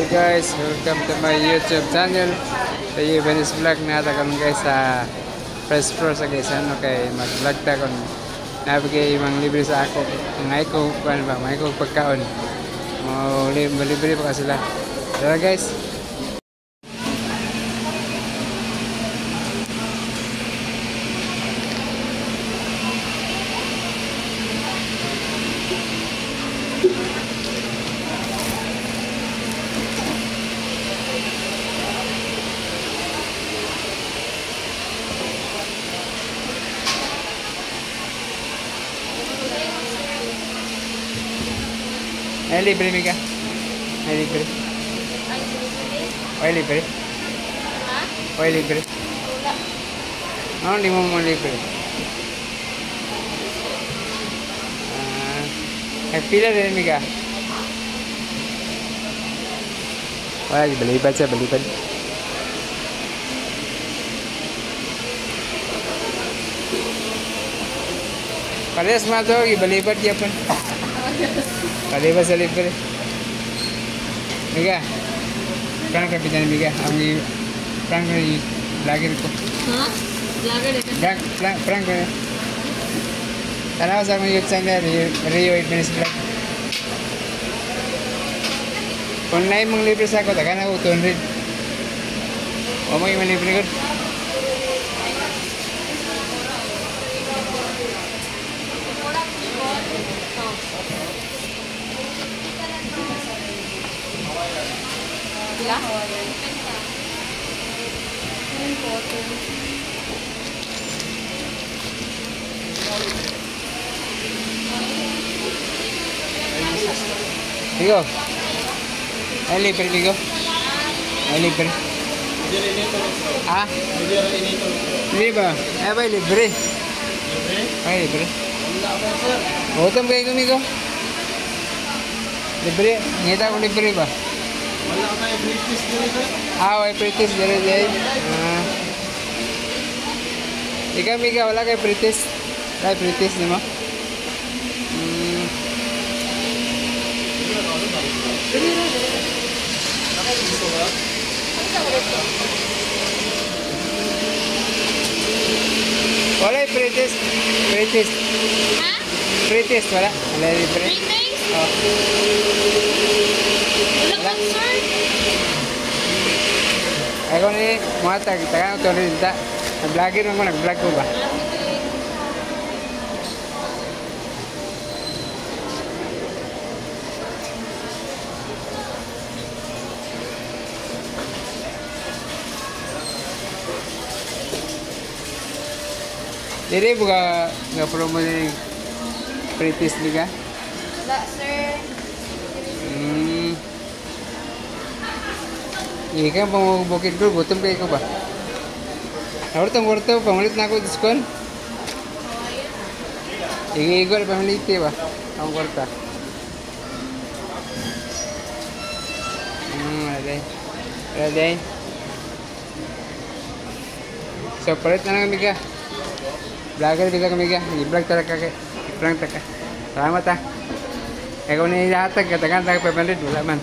guys, welcome to my YouTube channel. Tayo Venice Vlog na takon guys sa first floor sa guys ano kay mag-vlog ta kon nabigay mang libre sa ako. Ngay ko kuan ba, may ko pagkaon. Mo libre pa sila. Tara guys. Ay, libre Mika. Ay, libre. Ay, libre. Ha? Ay, libre. Wala. Ano, hindi mo mo libre. Ay, pila rin Mika. Wala, balibad siya, balibad. Parehas mga ito, ibalibad niya pa. Kaliba sa libre. Mika, prank kapitan Mika. Ang prank ni vlogger ko. Ha? Vlogger din. Prank ko. Tanaw sa akong YouTube channel, Rio 8 Minutes Vlog. Kung na mong libre sa ako, taga na ako 200. O mo yung libre ko. Sila? Bigo. Ay libre Bigo. Ay libre. Ah? Libre ba? Ay ba libre? Ay libre. Utang kayo Bigo. Libre. Ngita ko libre ba? Wala ka tayo British dito. Way British dire. Ikaw Mika, wala kay British. Ay British di mo? Wala British. British. Ha? British wala. Wala libre. British? Oh. Wala kang sir? Ako ni mga taga to rin ta. Nag-vlogger mo, nag-vlog ko ba? Diri buka nga promo ni British Liga. Wala sir. Ika pang bukid ko, gutom kayo ko ba? Warto, pamalit na ako diskon. Igigol, pamiliti ba? Ang kwarta. Ready. So, palit na lang kami ka. Vlogger bisa kami ka. I-vlog talaga ka. I-prank talaga. Salamat ha. Ikaw na ihatag, katakan tayo 500, wala man.